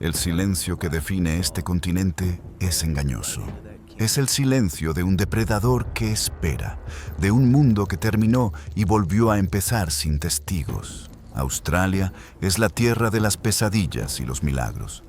El silencio que define este continente es engañoso. Es el silencio de un depredador que espera, de un mundo que terminó y volvió a empezar sin testigos. Australia es la tierra de las pesadillas y los milagros.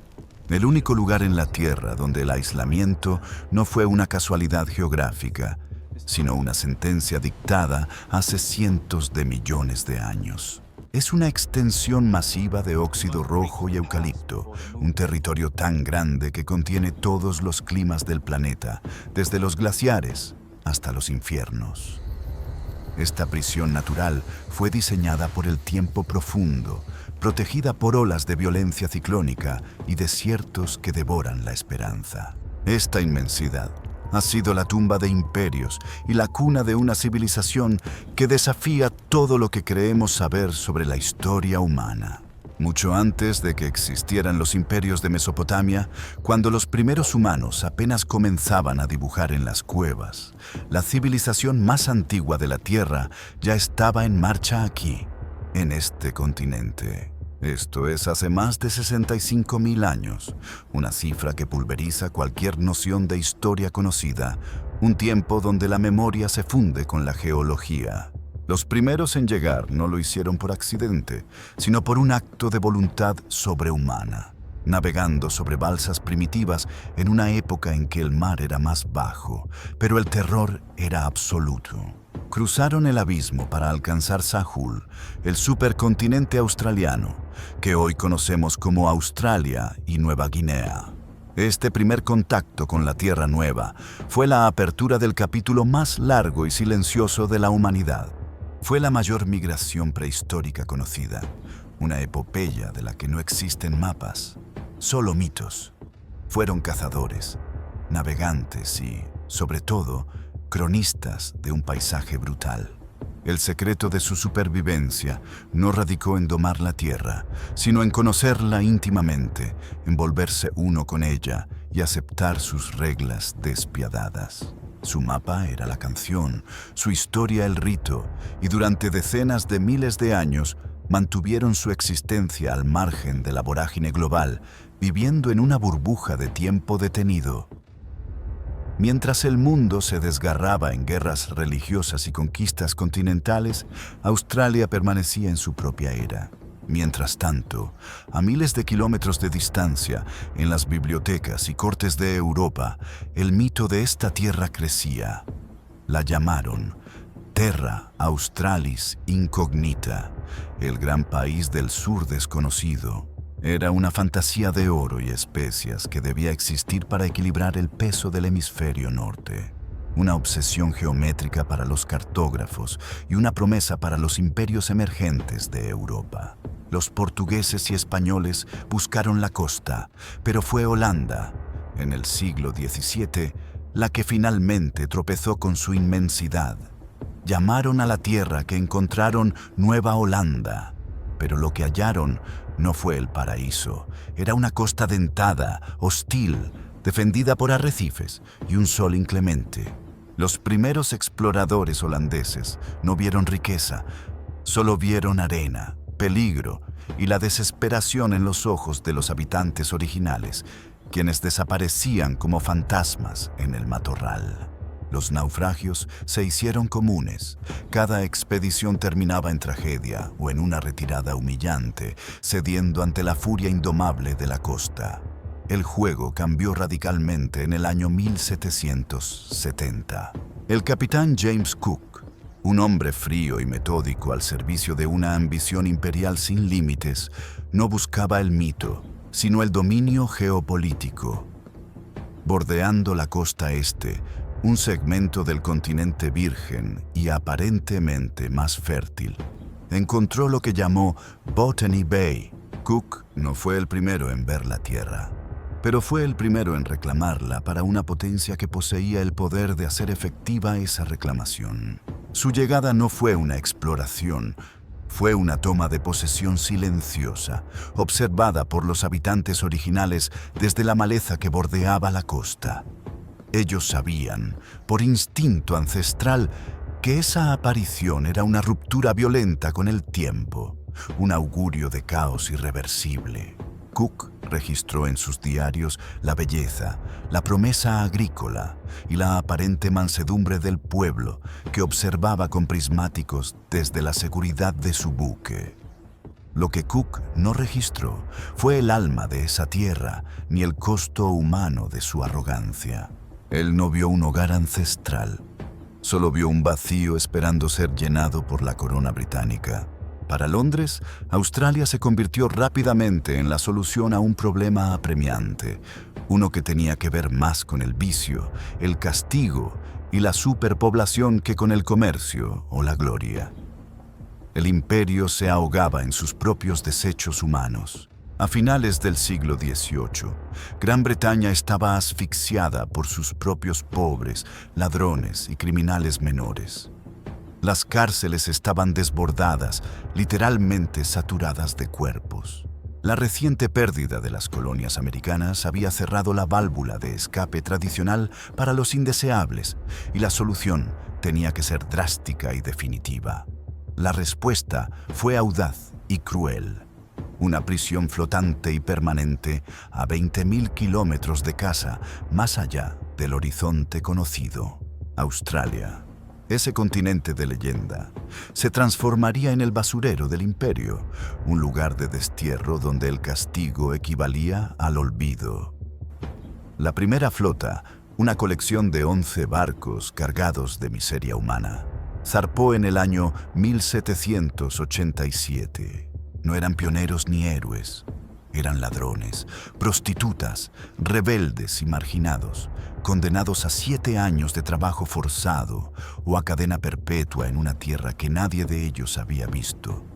El único lugar en la Tierra donde el aislamiento no fue una casualidad geográfica, sino una sentencia dictada hace cientos de millones de años. Es una extensión masiva de óxido rojo y eucalipto, un territorio tan grande que contiene todos los climas del planeta, desde los glaciares hasta los infiernos. Esta prisión natural fue diseñada por el tiempo profundo, protegida por olas de violencia ciclónica y desiertos que devoran la esperanza. Esta inmensidad ha sido la tumba de imperios y la cuna de una civilización que desafía todo lo que creemos saber sobre la historia humana. Mucho antes de que existieran los imperios de Mesopotamia, cuando los primeros humanos apenas comenzaban a dibujar en las cuevas, la civilización más antigua de la Tierra ya estaba en marcha aquí, en este continente. Esto es hace más de 65.000 años, una cifra que pulveriza cualquier noción de historia conocida, un tiempo donde la memoria se funde con la geología. Los primeros en llegar no lo hicieron por accidente, sino por un acto de voluntad sobrehumana, navegando sobre balsas primitivas en una época en que el mar era más bajo, pero el terror era absoluto. Cruzaron el abismo para alcanzar Sahul, el supercontinente australiano, que hoy conocemos como Australia y Nueva Guinea. Este primer contacto con la Tierra Nueva fue la apertura del capítulo más largo y silencioso de la humanidad. Fue la mayor migración prehistórica conocida, una epopeya de la que no existen mapas, solo mitos. Fueron cazadores, navegantes y, sobre todo, cronistas de un paisaje brutal. El secreto de su supervivencia no radicó en domar la tierra, sino en conocerla íntimamente, en volverse uno con ella y aceptar sus reglas despiadadas. Su mapa era la canción, su historia el rito, y durante decenas de miles de años mantuvieron su existencia al margen de la vorágine global, viviendo en una burbuja de tiempo detenido. Mientras el mundo se desgarraba en guerras religiosas y conquistas continentales, Australia permanecía en su propia era. Mientras tanto, a miles de kilómetros de distancia, en las bibliotecas y cortes de Europa, el mito de esta tierra crecía. La llamaron Terra Australis Incognita, el gran país del sur desconocido. Era una fantasía de oro y especias que debía existir para equilibrar el peso del hemisferio norte. Una obsesión geométrica para los cartógrafos y una promesa para los imperios emergentes de Europa. Los portugueses y españoles buscaron la costa, pero fue Holanda, en el siglo XVII, la que finalmente tropezó con su inmensidad. Llamaron a la tierra que encontraron Nueva Holanda, pero lo que hallaron no fue el paraíso. Era una costa dentada, hostil, defendida por arrecifes y un sol inclemente. Los primeros exploradores holandeses no vieron riqueza, solo vieron arena, peligro y la desesperación en los ojos de los habitantes originales, quienes desaparecían como fantasmas en el matorral. Los naufragios se hicieron comunes. Cada expedición terminaba en tragedia o en una retirada humillante, cediendo ante la furia indomable de la costa. El juego cambió radicalmente en el año 1770. El capitán James Cook, un hombre frío y metódico al servicio de una ambición imperial sin límites, no buscaba el mito, sino el dominio geopolítico. Bordeando la costa este, un segmento del continente virgen y aparentemente más fértil, encontró lo que llamó Botany Bay. Cook no fue el primero en ver la Tierra, pero fue el primero en reclamarla para una potencia que poseía el poder de hacer efectiva esa reclamación. Su llegada no fue una exploración, fue una toma de posesión silenciosa, observada por los habitantes originales desde la maleza que bordeaba la costa. Ellos sabían, por instinto ancestral, que esa aparición era una ruptura violenta con el tiempo, un augurio de caos irreversible. Cook registró en sus diarios la belleza, la promesa agrícola y la aparente mansedumbre del pueblo que observaba con prismáticos desde la seguridad de su buque. Lo que Cook no registró fue el alma de esa tierra ni el costo humano de su arrogancia. Él no vio un hogar ancestral, solo vio un vacío esperando ser llenado por la corona británica. Para Londres, Australia se convirtió rápidamente en la solución a un problema apremiante, uno que tenía que ver más con el vicio, el castigo y la superpoblación que con el comercio o la gloria. El imperio se ahogaba en sus propios desechos humanos. A finales del siglo XVIII, Gran Bretaña estaba asfixiada por sus propios pobres, ladrones y criminales menores. Las cárceles estaban desbordadas, literalmente saturadas de cuerpos. La reciente pérdida de las colonias americanas había cerrado la válvula de escape tradicional para los indeseables, y la solución tenía que ser drástica y definitiva. La respuesta fue audaz y cruel. Una prisión flotante y permanente a 20.000 kilómetros de casa, más allá del horizonte conocido, Australia. Ese continente de leyenda se transformaría en el basurero del imperio, un lugar de destierro donde el castigo equivalía al olvido. La primera flota, una colección de 11 barcos cargados de miseria humana, zarpó en el año 1787. No eran pioneros ni héroes, eran ladrones, prostitutas, rebeldes y marginados, condenados a 7 años de trabajo forzado o a cadena perpetua en una tierra que nadie de ellos había visto.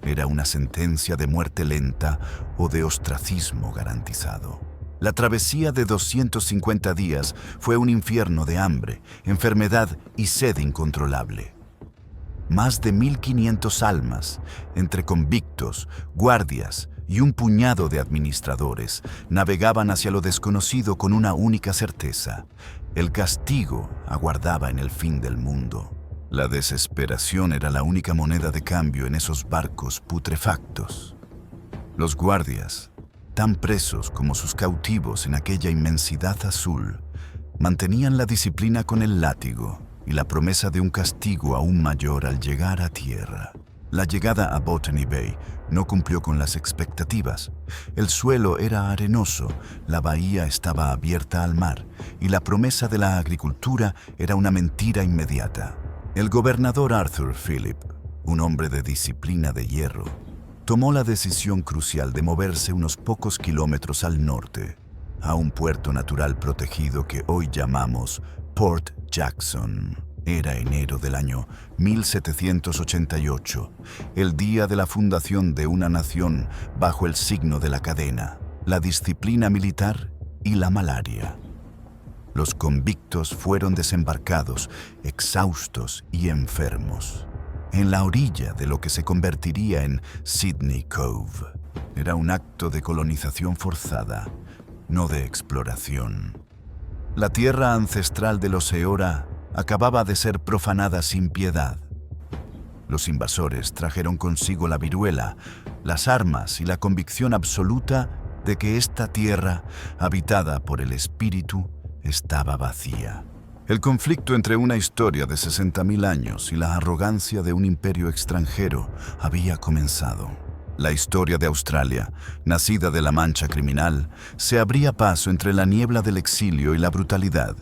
Era una sentencia de muerte lenta o de ostracismo garantizado. La travesía de 250 días fue un infierno de hambre, enfermedad y sed incontrolable. Más de 1.500 almas, entre convictos, guardias y un puñado de administradores, navegaban hacia lo desconocido con una única certeza: el castigo aguardaba en el fin del mundo. La desesperación era la única moneda de cambio en esos barcos putrefactos. Los guardias, tan presos como sus cautivos en aquella inmensidad azul, mantenían la disciplina con el látigo y la promesa de un castigo aún mayor al llegar a tierra. La llegada a Botany Bay no cumplió con las expectativas. El suelo era arenoso, la bahía estaba abierta al mar y la promesa de la agricultura era una mentira inmediata. El gobernador Arthur Phillip, un hombre de disciplina de hierro, tomó la decisión crucial de moverse unos pocos kilómetros al norte, a un puerto natural protegido que hoy llamamos Port Jackson. Era enero del año 1788, el día de la fundación de una nación bajo el signo de la cadena, la disciplina militar y la malaria. Los convictos fueron desembarcados, exhaustos y enfermos, en la orilla de lo que se convertiría en Sydney Cove. Era un acto de colonización forzada, no de exploración. La tierra ancestral de los Eora acababa de ser profanada sin piedad. Los invasores trajeron consigo la viruela, las armas y la convicción absoluta de que esta tierra, habitada por el espíritu, estaba vacía. El conflicto entre una historia de 60.000 años y la arrogancia de un imperio extranjero había comenzado. La historia de Australia, nacida de la mancha criminal, se abría paso entre la niebla del exilio y la brutalidad,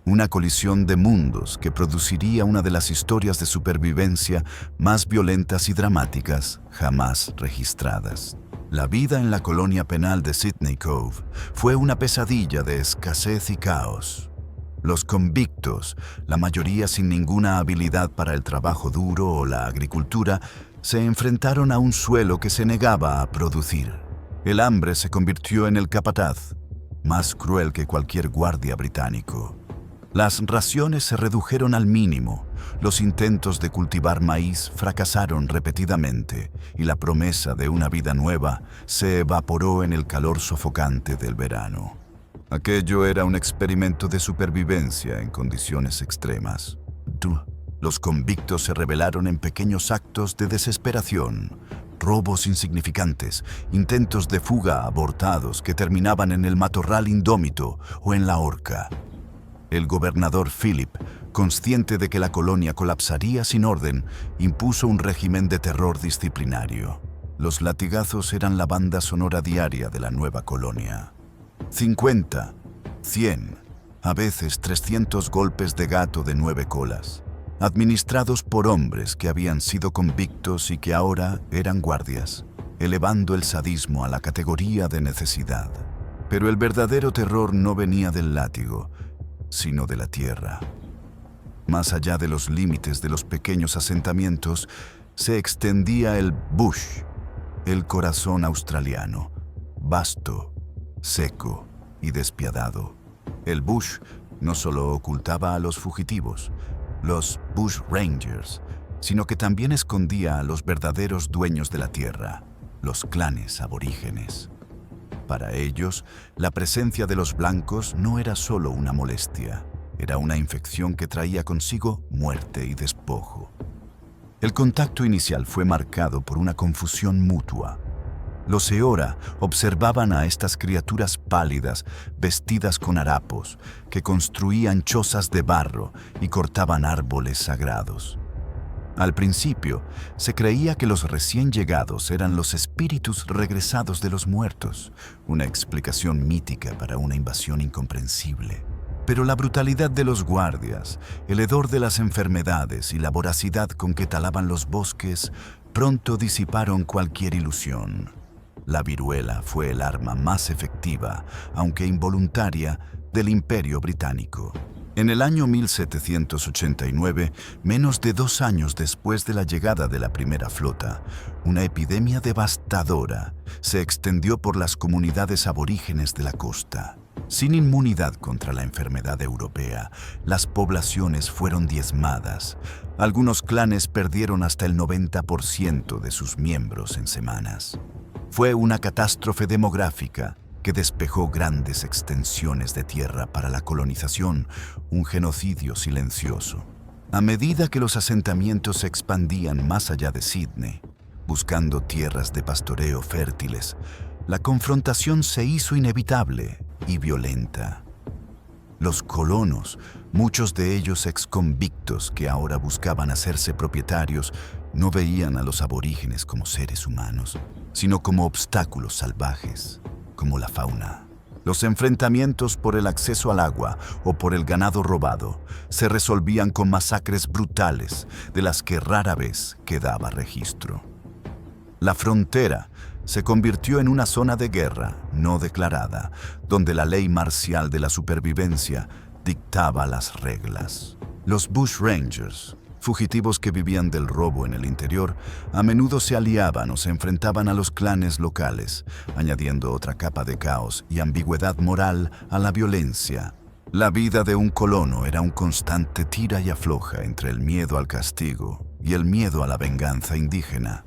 una colisión de mundos que produciría una de las historias de supervivencia más violentas y dramáticas jamás registradas. La vida en la colonia penal de Sydney Cove fue una pesadilla de escasez y caos. Los convictos, la mayoría sin ninguna habilidad para el trabajo duro o la agricultura, se enfrentaron a un suelo que se negaba a producir. El hambre se convirtió en el capataz, más cruel que cualquier guardia británico. Las raciones se redujeron al mínimo, los intentos de cultivar maíz fracasaron repetidamente y la promesa de una vida nueva se evaporó en el calor sofocante del verano. Aquello era un experimento de supervivencia en condiciones extremas. Los convictos se rebelaron en pequeños actos de desesperación, Robos insignificantes, intentos de fuga abortados que terminaban en el matorral indómito o en la horca. El gobernador Philip, consciente de que la colonia colapsaría sin orden, impuso un régimen de terror disciplinario. Los latigazos eran la banda sonora diaria de la nueva colonia. 50, 100, a veces 300 golpes de gato de 9 colas, administrados por hombres que habían sido convictos y que ahora eran guardias, elevando el sadismo a la categoría de necesidad. Pero el verdadero terror no venía del látigo, sino de la tierra. Más allá de los límites de los pequeños asentamientos, se extendía el bush, el corazón australiano, vasto, seco y despiadado. El bush no solo ocultaba a los fugitivos, los Bush Rangers, sino que también escondía a los verdaderos dueños de la tierra, los clanes aborígenes. Para ellos, la presencia de los blancos no era solo una molestia, era una infección que traía consigo muerte y despojo. El contacto inicial fue marcado por una confusión mutua. Los Eora observaban a estas criaturas pálidas, vestidas con harapos, que construían chozas de barro y cortaban árboles sagrados. Al principio, se creía que los recién llegados eran los espíritus regresados de los muertos, una explicación mítica para una invasión incomprensible. Pero la brutalidad de los guardias, el hedor de las enfermedades y la voracidad con que talaban los bosques pronto disiparon cualquier ilusión. La viruela fue el arma más efectiva, aunque involuntaria, del Imperio Británico. En el año 1789, menos de 2 años después de la llegada de la primera flota, una epidemia devastadora se extendió por las comunidades aborígenes de la costa. Sin inmunidad contra la enfermedad europea, las poblaciones fueron diezmadas. Algunos clanes perdieron hasta el 90% de sus miembros en semanas. Fue una catástrofe demográfica que despejó grandes extensiones de tierra para la colonización, un genocidio silencioso. A medida que los asentamientos se expandían más allá de Sydney, buscando tierras de pastoreo fértiles, la confrontación se hizo inevitable y violenta. Los colonos, muchos de ellos exconvictos que ahora buscaban hacerse propietarios, no veían a los aborígenes como seres humanos, sino como obstáculos salvajes, como la fauna. Los enfrentamientos por el acceso al agua o por el ganado robado se resolvían con masacres brutales de las que rara vez quedaba registro. La frontera se convirtió en una zona de guerra no declarada, donde la ley marcial de la supervivencia dictaba las reglas. Los Bush Rangers, fugitivos que vivían del robo en el interior, a menudo se aliaban o se enfrentaban a los clanes locales, añadiendo otra capa de caos y ambigüedad moral a la violencia. La vida de un colono era un constante tira y afloja entre el miedo al castigo y el miedo a la venganza indígena.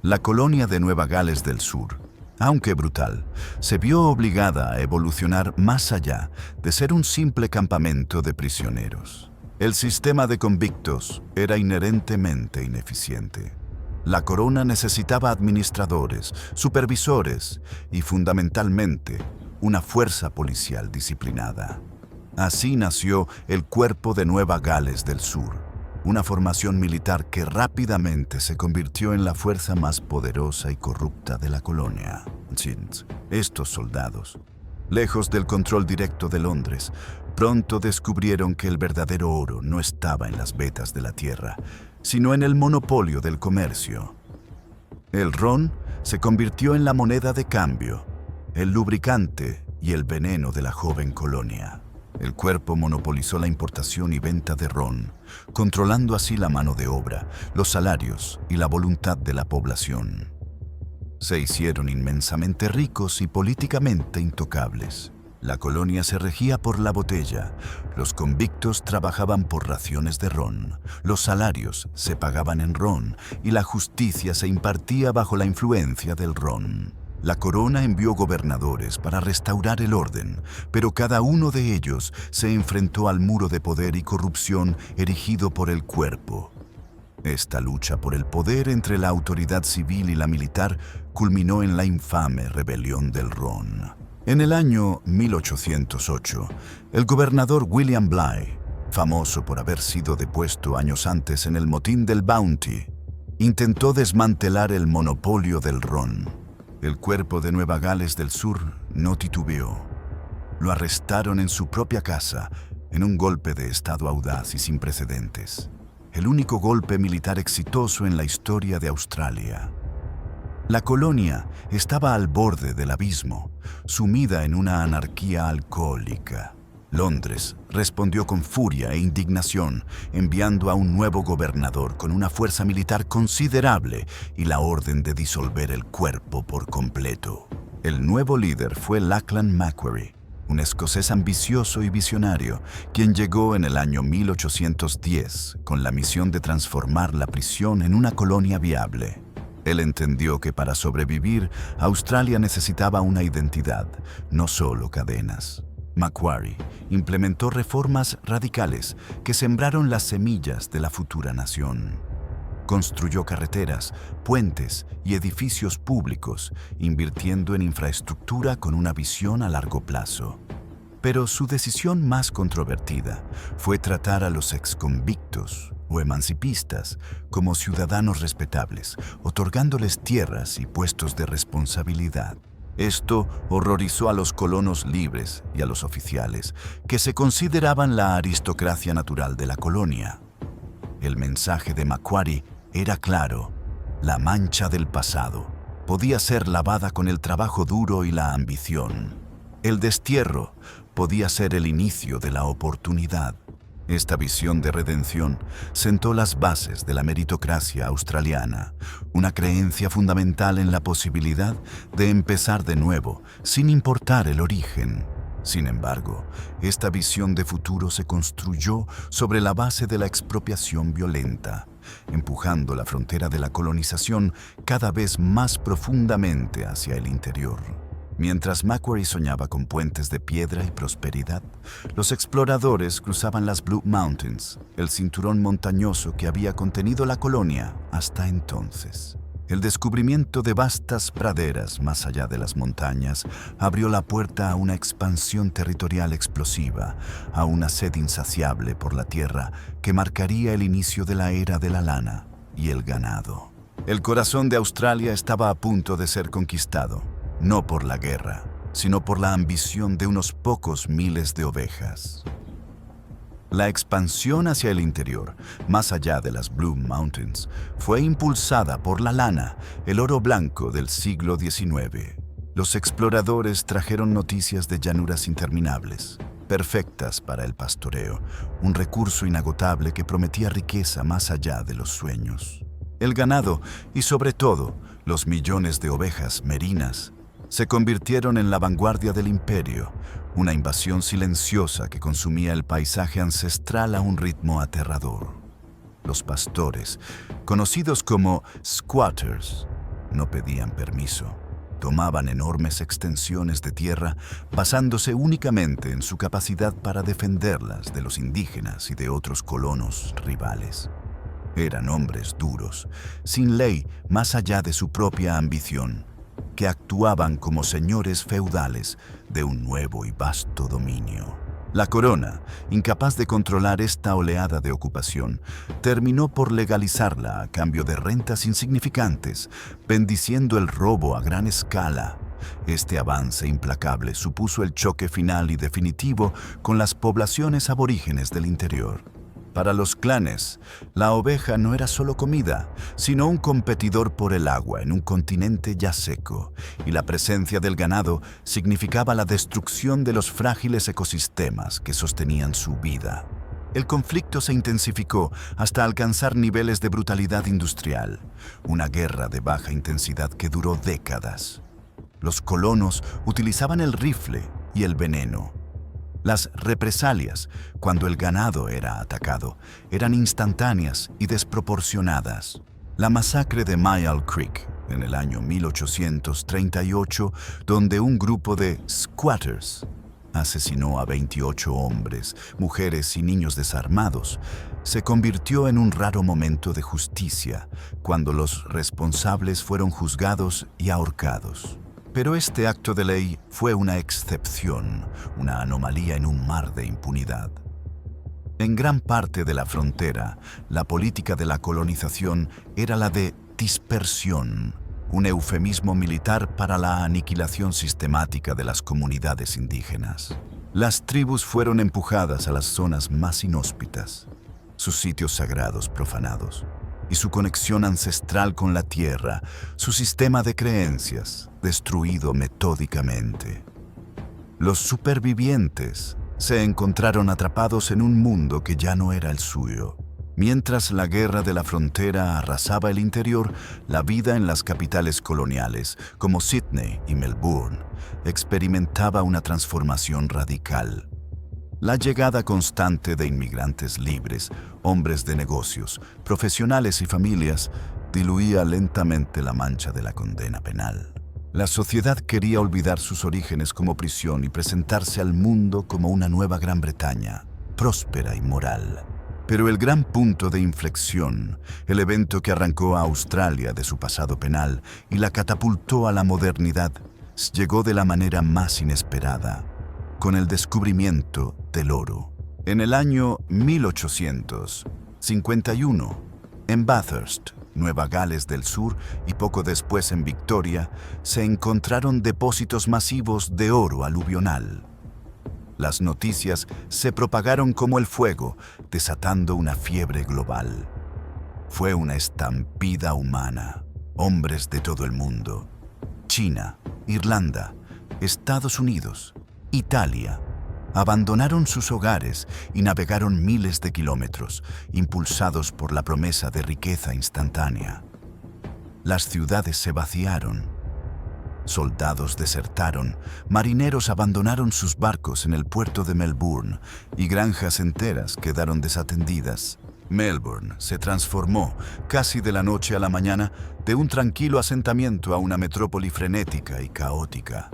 La colonia de Nueva Gales del Sur, aunque brutal, se vio obligada a evolucionar más allá de ser un simple campamento de prisioneros. El sistema de convictos era inherentemente ineficiente. La corona necesitaba administradores, supervisores y, fundamentalmente, una fuerza policial disciplinada. Así nació el Cuerpo de Nueva Gales del Sur, una formación militar que rápidamente se convirtió en la fuerza más poderosa y corrupta de la colonia. Estos soldados, lejos del control directo de Londres, pronto descubrieron que el verdadero oro no estaba en las vetas de la tierra, sino en el monopolio del comercio. El ron se convirtió en la moneda de cambio, el lubricante y el veneno de la joven colonia. El cuerpo monopolizó la importación y venta de ron, controlando así la mano de obra, los salarios y la voluntad de la población. Se hicieron inmensamente ricos y políticamente intocables. La colonia se regía por la botella, los convictos trabajaban por raciones de ron, los salarios se pagaban en ron y la justicia se impartía bajo la influencia del ron. La corona envió gobernadores para restaurar el orden, pero cada uno de ellos se enfrentó al muro de poder y corrupción erigido por el cuerpo. Esta lucha por el poder entre la autoridad civil y la militar culminó en la infame Rebelión del Ron. En el año 1808, el gobernador William Bligh, famoso por haber sido depuesto años antes en el motín del Bounty, intentó desmantelar el monopolio del ron. El cuerpo de Nueva Gales del Sur no titubeó. Lo arrestaron en su propia casa, en un golpe de estado audaz y sin precedentes. El único golpe militar exitoso en la historia de Australia. La colonia estaba al borde del abismo, sumida en una anarquía alcohólica. Londres respondió con furia e indignación, enviando a un nuevo gobernador con una fuerza militar considerable y la orden de disolver el cuerpo por completo. El nuevo líder fue Lachlan Macquarie, un escocés ambicioso y visionario, quien llegó en el año 1810 con la misión de transformar la prisión en una colonia viable. Él entendió que para sobrevivir, Australia necesitaba una identidad, no solo cadenas. Macquarie implementó reformas radicales que sembraron las semillas de la futura nación. Construyó carreteras, puentes y edificios públicos, invirtiendo en infraestructura con una visión a largo plazo. Pero su decisión más controvertida fue tratar a los exconvictos o emancipistas como ciudadanos respetables, otorgándoles tierras y puestos de responsabilidad. Esto horrorizó a los colonos libres y a los oficiales, que se consideraban la aristocracia natural de la colonia. El mensaje de Macquarie era claro: la mancha del pasado podía ser lavada con el trabajo duro y la ambición. El destierro podía ser el inicio de la oportunidad. Esta visión de redención sentó las bases de la meritocracia australiana, una creencia fundamental en la posibilidad de empezar de nuevo, sin importar el origen. Sin embargo, esta visión de futuro se construyó sobre la base de la expropiación violenta, empujando la frontera de la colonización cada vez más profundamente hacia el interior. Mientras Macquarie soñaba con puentes de piedra y prosperidad, los exploradores cruzaban las Blue Mountains, el cinturón montañoso que había contenido la colonia hasta entonces. El descubrimiento de vastas praderas más allá de las montañas abrió la puerta a una expansión territorial explosiva, a una sed insaciable por la tierra que marcaría el inicio de la era de la lana y el ganado. El corazón de Australia estaba a punto de ser conquistado, no por la guerra, sino por la ambición de unos pocos miles de ovejas. La expansión hacia el interior, más allá de las Blue Mountains, fue impulsada por la lana, el oro blanco del siglo XIX. Los exploradores trajeron noticias de llanuras interminables, perfectas para el pastoreo, un recurso inagotable que prometía riqueza más allá de los sueños. El ganado y, sobre todo, los millones de ovejas merinas se convirtieron en la vanguardia del imperio, una invasión silenciosa que consumía el paisaje ancestral a un ritmo aterrador. Los pastores, conocidos como squatters, no pedían permiso. Tomaban enormes extensiones de tierra basándose únicamente en su capacidad para defenderlas de los indígenas y de otros colonos rivales. Eran hombres duros, sin ley más allá de su propia ambición, que actuaban como señores feudales de un nuevo y vasto dominio. La corona, incapaz de controlar esta oleada de ocupación, terminó por legalizarla a cambio de rentas insignificantes, bendiciendo el robo a gran escala. Este avance implacable supuso el choque final y definitivo con las poblaciones aborígenes del interior. Para los clanes, la oveja no era solo comida, sino un competidor por el agua en un continente ya seco, y la presencia del ganado significaba la destrucción de los frágiles ecosistemas que sostenían su vida. El conflicto se intensificó hasta alcanzar niveles de brutalidad industrial, una guerra de baja intensidad que duró décadas. Los colonos utilizaban el rifle y el veneno. Las represalias, cuando el ganado era atacado, eran instantáneas y desproporcionadas. La masacre de Myall Creek, en el año 1838, donde un grupo de squatters asesinó a 28 hombres, mujeres y niños desarmados, se convirtió en un raro momento de justicia cuando los responsables fueron juzgados y ahorcados. Pero este acto de ley fue una excepción, una anomalía en un mar de impunidad. En gran parte de la frontera, la política de la colonización era la de dispersión, un eufemismo militar para la aniquilación sistemática de las comunidades indígenas. Las tribus fueron empujadas a las zonas más inhóspitas, sus sitios sagrados profanados, y su conexión ancestral con la tierra, su sistema de creencias, destruido metódicamente. Los supervivientes se encontraron atrapados en un mundo que ya no era el suyo. Mientras la guerra de la frontera arrasaba el interior, la vida en las capitales coloniales, como Sydney y Melbourne, experimentaba una transformación radical. La llegada constante de inmigrantes libres, hombres de negocios, profesionales y familias, diluía lentamente la mancha de la condena penal. La sociedad quería olvidar sus orígenes como prisión y presentarse al mundo como una nueva Gran Bretaña, próspera y moral. Pero el gran punto de inflexión, el evento que arrancó a Australia de su pasado penal y la catapultó a la modernidad, llegó de la manera más inesperada, con el descubrimiento del oro. En el año 1851, en Bathurst, Nueva Gales del Sur, y poco después en Victoria, se encontraron depósitos masivos de oro aluvional. Las noticias se propagaron como el fuego, desatando una fiebre global. Fue una estampida humana. Hombres de todo el mundo, China, Irlanda, Estados Unidos, Italia, abandonaron sus hogares y navegaron miles de kilómetros, impulsados por la promesa de riqueza instantánea. Las ciudades se vaciaron. Soldados desertaron, marineros abandonaron sus barcos en el puerto de Melbourne y granjas enteras quedaron desatendidas. Melbourne se transformó, casi de la noche a la mañana, de un tranquilo asentamiento a una metrópoli frenética y caótica.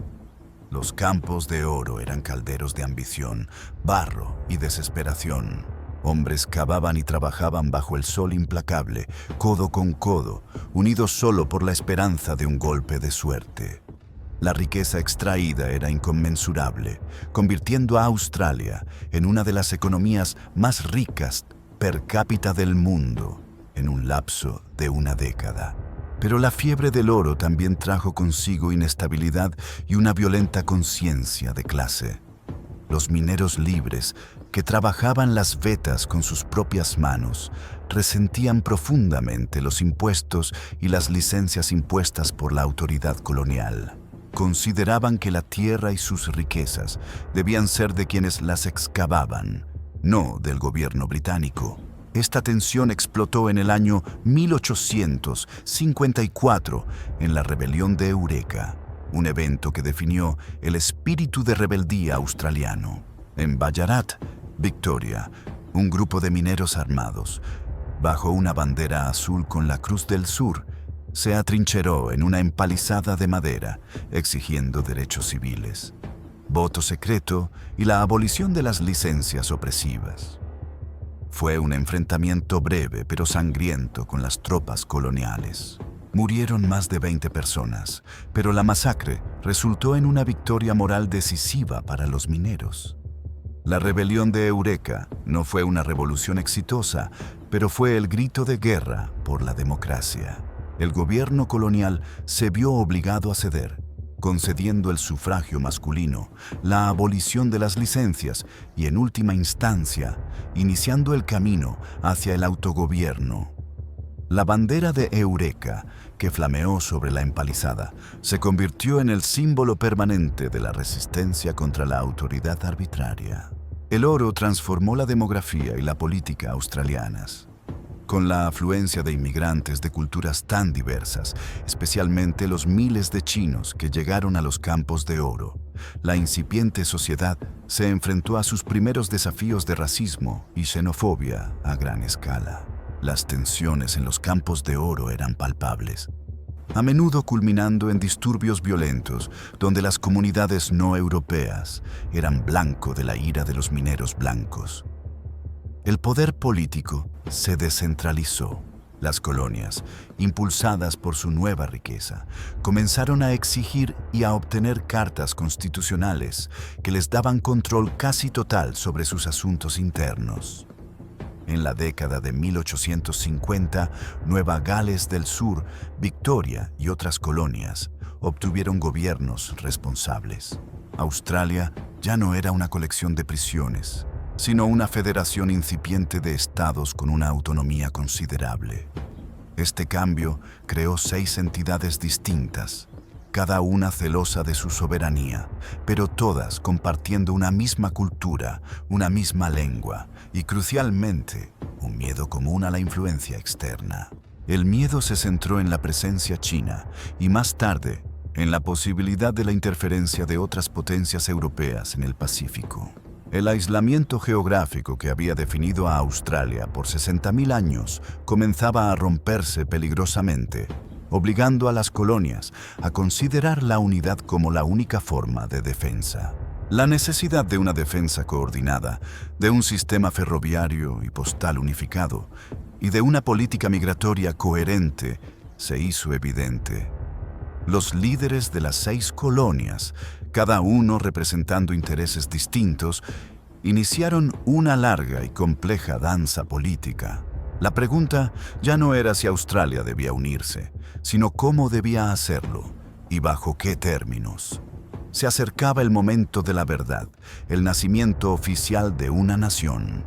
Los campos de oro eran calderos de ambición, barro y desesperación. Hombres cavaban y trabajaban bajo el sol implacable, codo con codo, unidos solo por la esperanza de un golpe de suerte. La riqueza extraída era inconmensurable, convirtiendo a Australia en una de las economías más ricas per cápita del mundo en un lapso de una década. Pero la fiebre del oro también trajo consigo inestabilidad y una violenta conciencia de clase. Los mineros libres, que trabajaban las vetas con sus propias manos, resentían profundamente los impuestos y las licencias impuestas por la autoridad colonial. Consideraban que la tierra y sus riquezas debían ser de quienes las excavaban, no del gobierno británico. Esta tensión explotó en el año 1854 en la rebelión de Eureka, un evento que definió el espíritu de rebeldía australiano. En Ballarat, Victoria, un grupo de mineros armados, bajo una bandera azul con la Cruz del Sur, se atrincheró en una empalizada de madera, exigiendo derechos civiles, voto secreto y la abolición de las licencias opresivas. Fue un enfrentamiento breve pero sangriento con las tropas coloniales. Murieron más de 20 personas, pero la masacre resultó en una victoria moral decisiva para los mineros. La rebelión de Eureka no fue una revolución exitosa, pero fue el grito de guerra por la democracia. El gobierno colonial se vio obligado a ceder, concediendo el sufragio masculino, la abolición de las licencias y, en última instancia, iniciando el camino hacia el autogobierno. La bandera de Eureka, que flameó sobre la empalizada, se convirtió en el símbolo permanente de la resistencia contra la autoridad arbitraria. El oro transformó la demografía y la política australianas. Con la afluencia de inmigrantes de culturas tan diversas, especialmente los miles de chinos que llegaron a los campos de oro, la incipiente sociedad se enfrentó a sus primeros desafíos de racismo y xenofobia a gran escala. Las tensiones en los campos de oro eran palpables. a menudo culminando en disturbios violentos donde las comunidades no europeas eran blanco de la ira de los mineros blancos. El poder político se descentralizó. Las colonias, impulsadas por su nueva riqueza, comenzaron a exigir y a obtener cartas constitucionales que les daban control casi total sobre sus asuntos internos. En la década de 1850, Nueva Gales del Sur, Victoria y otras colonias obtuvieron gobiernos responsables. Australia ya no era una colección de prisiones, sino una federación incipiente de estados con una autonomía considerable. Este cambio creó 6 entidades distintas, cada una celosa de su soberanía, pero todas compartiendo una misma cultura, una misma lengua y, crucialmente, un miedo común a la influencia externa. El miedo se centró en la presencia china y, más tarde, en la posibilidad de la interferencia de otras potencias europeas en el Pacífico. El aislamiento geográfico que había definido a Australia por 60.000 años comenzaba a romperse peligrosamente, obligando a las colonias a considerar la unidad como la única forma de defensa. La necesidad de una defensa coordinada, de un sistema ferroviario y postal unificado y de una política migratoria coherente se hizo evidente. Los líderes de las 6 colonias, cada uno representando intereses distintos, iniciaron una larga y compleja danza política. La pregunta ya no era si Australia debía unirse, sino cómo debía hacerlo y bajo qué términos. Se acercaba el momento de la verdad, el nacimiento oficial de una nación.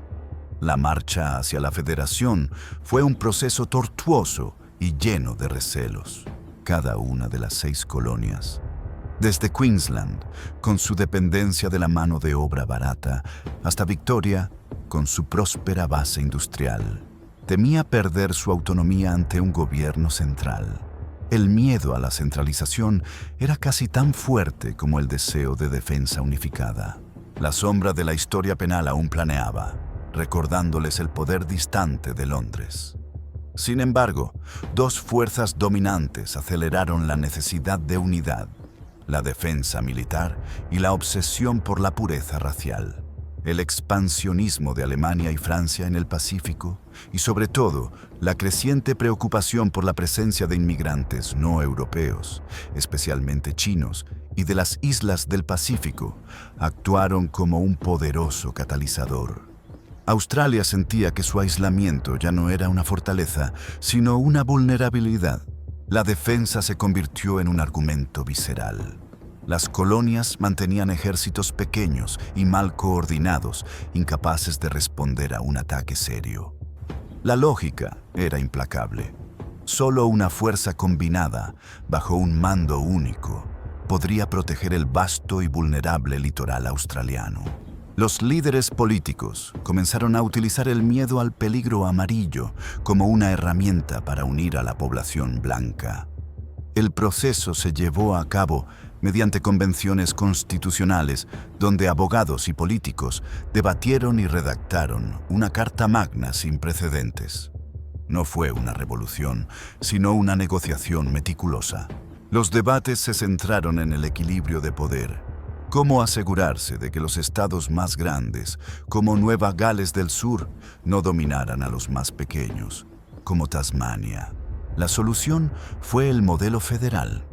La marcha hacia la federación fue un proceso tortuoso y lleno de recelos. Cada una de las 6 colonias, desde Queensland, con su dependencia de la mano de obra barata, hasta Victoria, con su próspera base industrial, temía perder su autonomía ante un gobierno central. El miedo a la centralización era casi tan fuerte como el deseo de defensa unificada. La sombra de la historia penal aún planeaba, recordándoles el poder distante de Londres. Sin embargo, 2 fuerzas dominantes aceleraron la necesidad de unidad: la defensa militar y la obsesión por la pureza racial. El expansionismo de Alemania y Francia en el Pacífico y, sobre todo, la creciente preocupación por la presencia de inmigrantes no europeos, especialmente chinos, y de las islas del Pacífico, actuaron como un poderoso catalizador. Australia sentía que su aislamiento ya no era una fortaleza, sino una vulnerabilidad. La defensa se convirtió en un argumento visceral. Las colonias mantenían ejércitos pequeños y mal coordinados, incapaces de responder a un ataque serio. La lógica era implacable. Solo una fuerza combinada, bajo un mando único, podría proteger el vasto y vulnerable litoral australiano. Los líderes políticos comenzaron a utilizar el miedo al peligro amarillo como una herramienta para unir a la población blanca. El proceso se llevó a cabo mediante convenciones constitucionales donde abogados y políticos debatieron y redactaron una carta magna sin precedentes. No fue una revolución, sino una negociación meticulosa. Los debates se centraron en el equilibrio de poder. ¿Cómo asegurarse de que los estados más grandes, como Nueva Gales del Sur, no dominaran a los más pequeños, como Tasmania? La solución fue el modelo federal,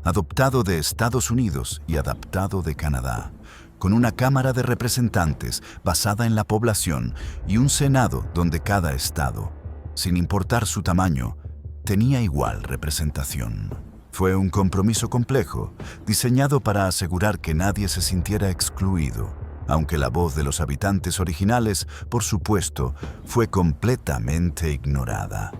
adoptado de Estados Unidos y adaptado de Canadá, con una Cámara de Representantes basada en la población y un Senado donde cada estado, sin importar su tamaño, tenía igual representación. Fue un compromiso complejo, diseñado para asegurar que nadie se sintiera excluido, aunque la voz de los habitantes originales, por supuesto, fue completamente ignorada.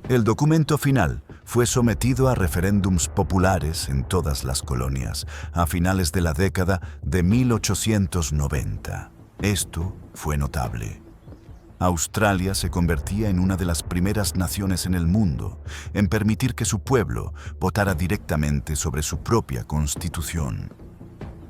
El documento final fue sometido a referéndums populares en todas las colonias a finales de la década de 1890. Esto fue notable. Australia se convertía en una de las primeras naciones en el mundo en permitir que su pueblo votara directamente sobre su propia constitución.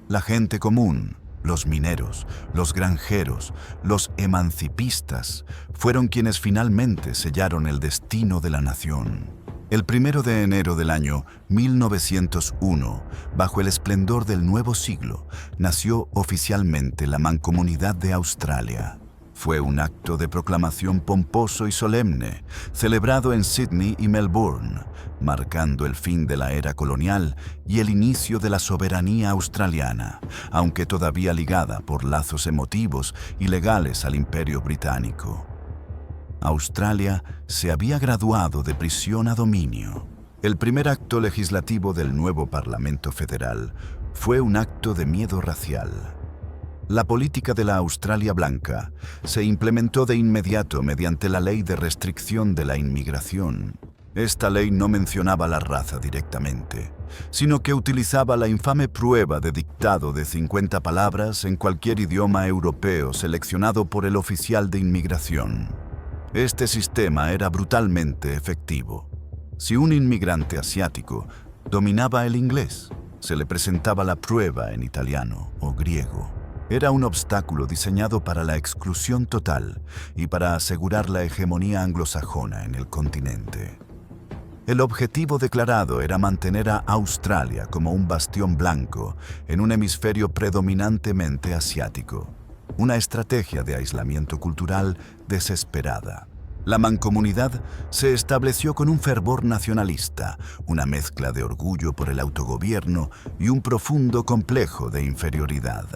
La gente común, los mineros, los granjeros, los emancipistas, fueron quienes finalmente sellaron el destino de la nación. El 1 de enero del año 1901, bajo el esplendor del nuevo siglo, nació oficialmente la Mancomunidad de Australia. Fue un acto de proclamación pomposo y solemne, celebrado en Sydney y Melbourne, marcando el fin de la era colonial y el inicio de la soberanía australiana, aunque todavía ligada por lazos emotivos y legales al Imperio Británico. Australia se había graduado de prisión a dominio. El primer acto legislativo del nuevo Parlamento Federal fue un acto de miedo racial. La política de la Australia Blanca se implementó de inmediato mediante la Ley de Restricción de la Inmigración. Esta ley no mencionaba la raza directamente, sino que utilizaba la infame prueba de dictado de 50 palabras en cualquier idioma europeo seleccionado por el oficial de inmigración. Este sistema era brutalmente efectivo. Si un inmigrante asiático dominaba el inglés, se le presentaba la prueba en italiano o griego. Era un obstáculo diseñado para la exclusión total y para asegurar la hegemonía anglosajona en el continente. El objetivo declarado era mantener a Australia como un bastión blanco en un hemisferio predominantemente asiático. Una estrategia de aislamiento cultural desesperada. La mancomunidad se estableció con un fervor nacionalista, una mezcla de orgullo por el autogobierno y un profundo complejo de inferioridad.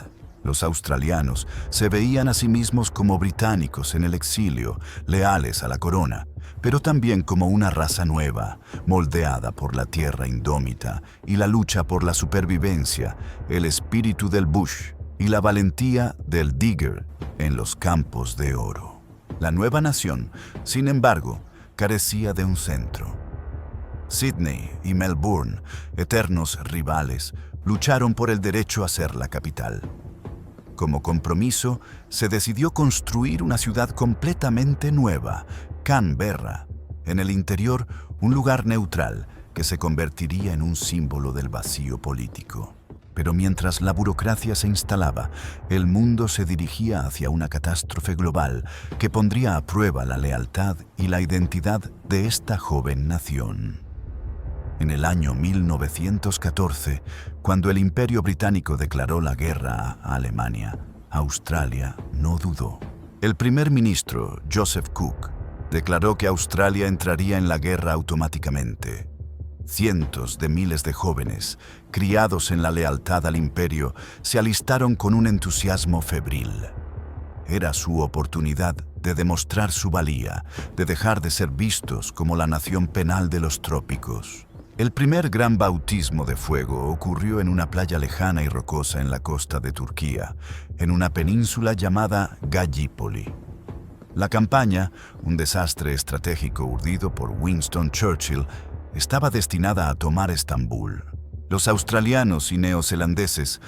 Los australianos se veían a sí mismos como británicos en el exilio, leales a la corona, pero también como una raza nueva, moldeada por la tierra indómita y la lucha por la supervivencia, el espíritu del bush y la valentía del digger en los campos de oro. La nueva nación, sin embargo, carecía de un centro. Sydney y Melbourne, eternos rivales, lucharon por el derecho a ser la capital. Como compromiso, se decidió construir una ciudad completamente nueva, Canberra, en el interior un lugar neutral que se convertiría en un símbolo del vacío político. Pero mientras la burocracia se instalaba, el mundo se dirigía hacia una catástrofe global que pondría a prueba la lealtad y la identidad de esta joven nación. En el año 1914, cuando el Imperio Británico declaró la guerra a Alemania, Australia no dudó. El primer ministro, Joseph Cook, declaró que Australia entraría en la guerra automáticamente. Cientos de miles de jóvenes, criados en la lealtad al imperio, se alistaron con un entusiasmo febril. Era su oportunidad de demostrar su valía, de dejar de ser vistos como la nación penal de los trópicos. El primer gran bautismo de fuego ocurrió en una playa lejana y rocosa en la costa de Turquía, en una península llamada Gallipoli. La campaña, un desastre estratégico urdido por Winston Churchill, estaba destinada a tomar Estambul. Los australianos y neozelandeses,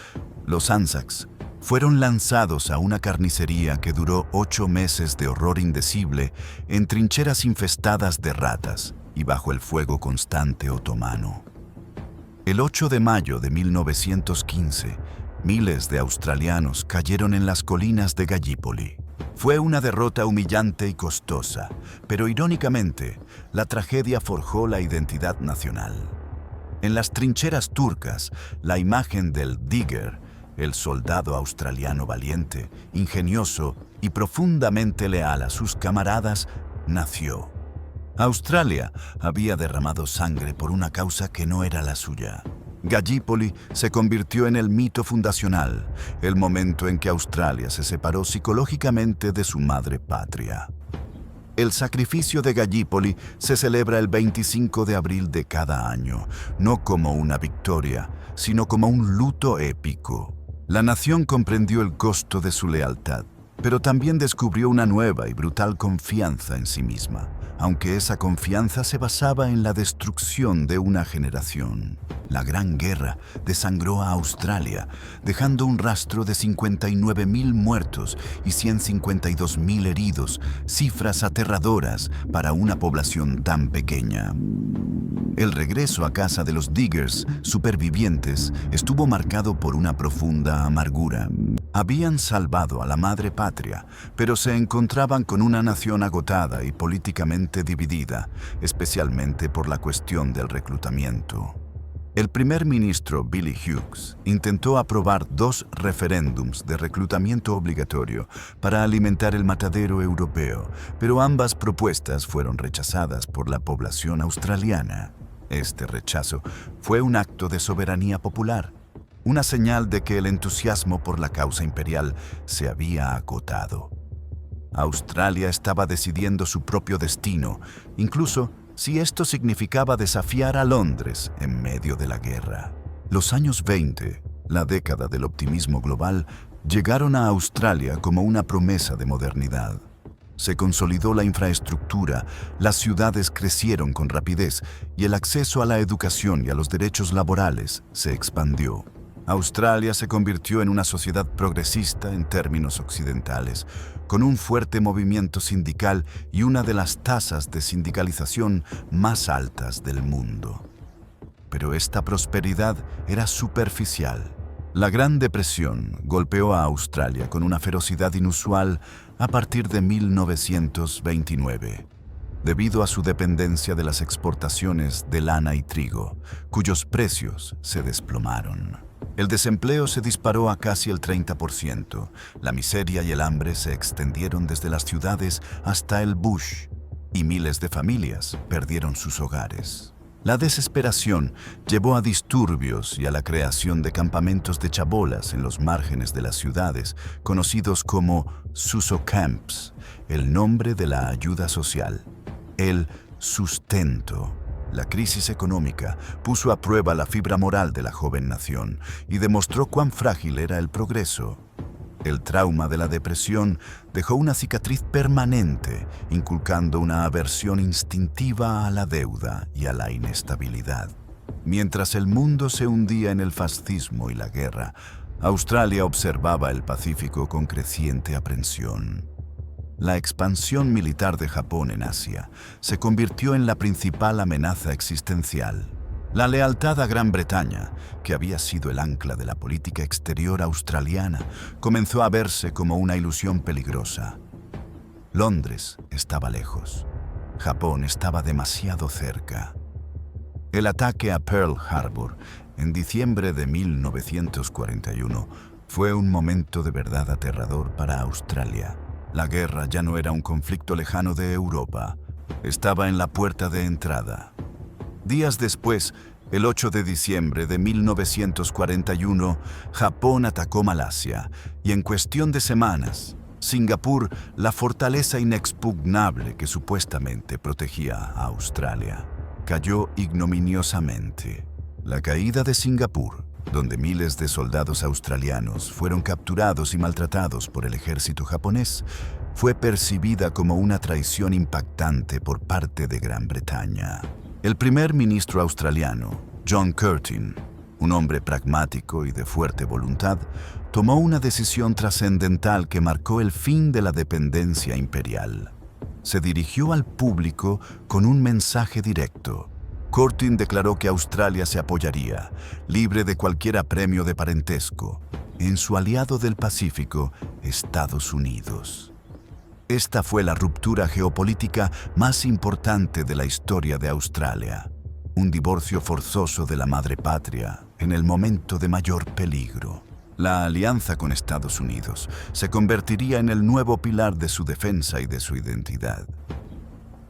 los Anzacs, fueron lanzados a una carnicería que duró 8 meses de horror indecible en trincheras infestadas de ratas y bajo el fuego constante otomano. El 8 de mayo de 1915, miles de australianos cayeron en las colinas de Gallipoli. Fue una derrota humillante y costosa, pero irónicamente, la tragedia forjó la identidad nacional. En las trincheras turcas, la imagen del digger, el soldado australiano valiente, ingenioso y profundamente leal a sus camaradas, nació. Australia había derramado sangre por una causa que no era la suya. Gallipoli se convirtió en el mito fundacional, el momento en que Australia se separó psicológicamente de su madre patria. El sacrificio de Gallipoli se celebra el 25 de abril de cada año, no como una victoria, sino como un luto épico. La nación comprendió el costo de su lealtad, pero también descubrió una nueva y brutal confianza en sí misma, aunque esa confianza se basaba en la destrucción de una generación. La Gran Guerra desangró a Australia, dejando un rastro de 59.000 muertos y 152.000 heridos, cifras aterradoras para una población tan pequeña. El regreso a casa de los diggers supervivientes estuvo marcado por una profunda amargura. Habían salvado a la madre patria patria, pero se encontraban con una nación agotada y políticamente dividida, especialmente por la cuestión del reclutamiento. El primer ministro Billy Hughes intentó aprobar 2 referéndums de reclutamiento obligatorio para alimentar el matadero europeo, pero ambas propuestas fueron rechazadas por la población australiana. Este rechazo fue un acto de soberanía popular, una señal de que el entusiasmo por la causa imperial se había agotado. Australia estaba decidiendo su propio destino, incluso si esto significaba desafiar a Londres en medio de la guerra. Los años 20, la década del optimismo global, llegaron a Australia como una promesa de modernidad. Se consolidó la infraestructura, las ciudades crecieron con rapidez y el acceso a la educación y a los derechos laborales se expandió. Australia se convirtió en una sociedad progresista en términos occidentales, con un fuerte movimiento sindical y una de las tasas de sindicalización más altas del mundo. Pero esta prosperidad era superficial. La Gran Depresión golpeó a Australia con una ferocidad inusual a partir de 1929, debido a su dependencia de las exportaciones de lana y trigo, cuyos precios se desplomaron. El desempleo se disparó a casi el 30%. La miseria y el hambre se extendieron desde las ciudades hasta el bush, y miles de familias perdieron sus hogares. La desesperación llevó a disturbios y a la creación de campamentos de chabolas en los márgenes de las ciudades, conocidos como Suso Camps, el nombre de la ayuda social, el sustento. La crisis económica puso a prueba la fibra moral de la joven nación y demostró cuán frágil era el progreso. El trauma de la depresión dejó una cicatriz permanente, inculcando una aversión instintiva a la deuda y a la inestabilidad. Mientras el mundo se hundía en el fascismo y la guerra, Australia observaba el Pacífico con creciente aprensión. La expansión militar de Japón en Asia se convirtió en la principal amenaza existencial. La lealtad a Gran Bretaña, que había sido el ancla de la política exterior australiana, comenzó a verse como una ilusión peligrosa. Londres estaba lejos. Japón estaba demasiado cerca. El ataque a Pearl Harbor en diciembre de 1941 fue un momento de verdad aterrador para Australia. La guerra ya no era un conflicto lejano de Europa, estaba en la puerta de entrada. Días después, el 8 de diciembre de 1941, Japón atacó Malasia y en cuestión de semanas, Singapur, la fortaleza inexpugnable que supuestamente protegía a Australia, cayó ignominiosamente. La caída de Singapur, donde miles de soldados australianos fueron capturados y maltratados por el ejército japonés, fue percibida como una traición impactante por parte de Gran Bretaña. El primer ministro australiano, John Curtin, un hombre pragmático y de fuerte voluntad, tomó una decisión trascendental que marcó el fin de la dependencia imperial. Se dirigió al público con un mensaje directo. Curtin declaró que Australia se apoyaría, libre de cualquier apremio de parentesco, en su aliado del Pacífico, Estados Unidos. Esta fue la ruptura geopolítica más importante de la historia de Australia. Un divorcio forzoso de la madre patria en el momento de mayor peligro. La alianza con Estados Unidos se convertiría en el nuevo pilar de su defensa y de su identidad.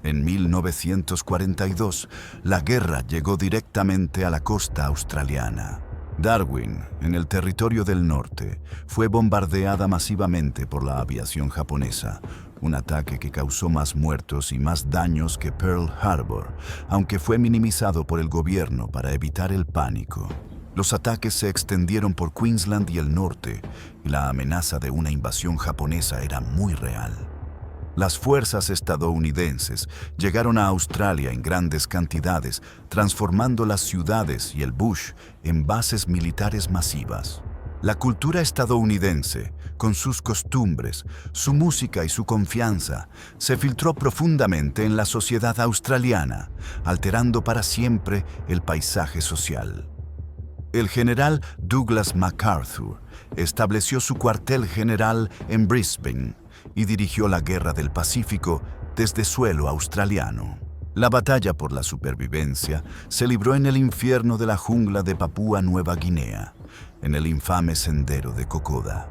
En 1942, la guerra llegó directamente a la costa australiana. Darwin, en el territorio del norte, fue bombardeada masivamente por la aviación japonesa, un ataque que causó más muertos y más daños que Pearl Harbor, aunque fue minimizado por el gobierno para evitar el pánico. Los ataques se extendieron por Queensland y el norte, y la amenaza de una invasión japonesa era muy real. Las fuerzas estadounidenses llegaron a Australia en grandes cantidades, transformando las ciudades y el bush en bases militares masivas. La cultura estadounidense, con sus costumbres, su música y su confianza, se filtró profundamente en la sociedad australiana, alterando para siempre el paisaje social. El general Douglas MacArthur, estableció su cuartel general en Brisbane y dirigió la Guerra del Pacífico desde suelo australiano. La batalla por la supervivencia se libró en el infierno de la jungla de Papúa Nueva Guinea, en el infame sendero de Kokoda.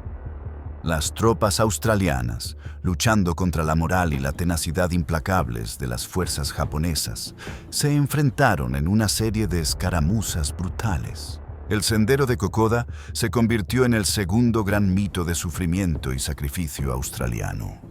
Las tropas australianas, luchando contra la moral y la tenacidad implacables de las fuerzas japonesas, se enfrentaron en una serie de escaramuzas brutales. El sendero de Kokoda se convirtió en el segundo gran mito de sufrimiento y sacrificio australiano.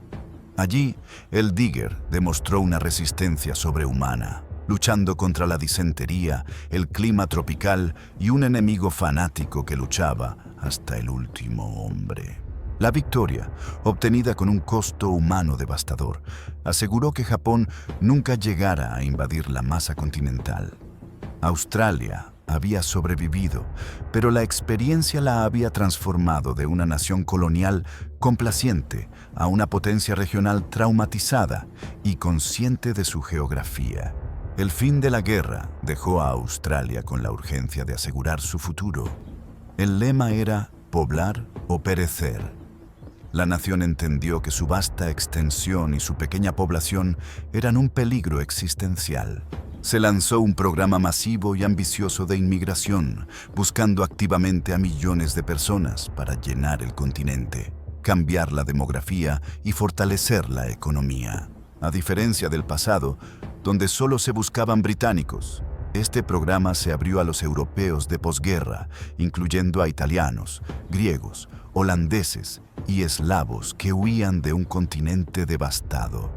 Allí, el Digger demostró una resistencia sobrehumana, luchando contra la disentería, el clima tropical y un enemigo fanático que luchaba hasta el último hombre. La victoria, obtenida con un costo humano devastador, aseguró que Japón nunca llegara a invadir la masa continental. Australia había sobrevivido, pero la experiencia la había transformado de una nación colonial complaciente a una potencia regional traumatizada y consciente de su geografía. El fin de la guerra dejó a Australia con la urgencia de asegurar su futuro. El lema era poblar o perecer. La nación entendió que su vasta extensión y su pequeña población eran un peligro existencial. Se lanzó un programa masivo y ambicioso de inmigración, buscando activamente a millones de personas para llenar el continente, cambiar la demografía y fortalecer la economía. A diferencia del pasado, donde solo se buscaban británicos, este programa se abrió a los europeos de posguerra, incluyendo a italianos, griegos, holandeses y eslavos que huían de un continente devastado.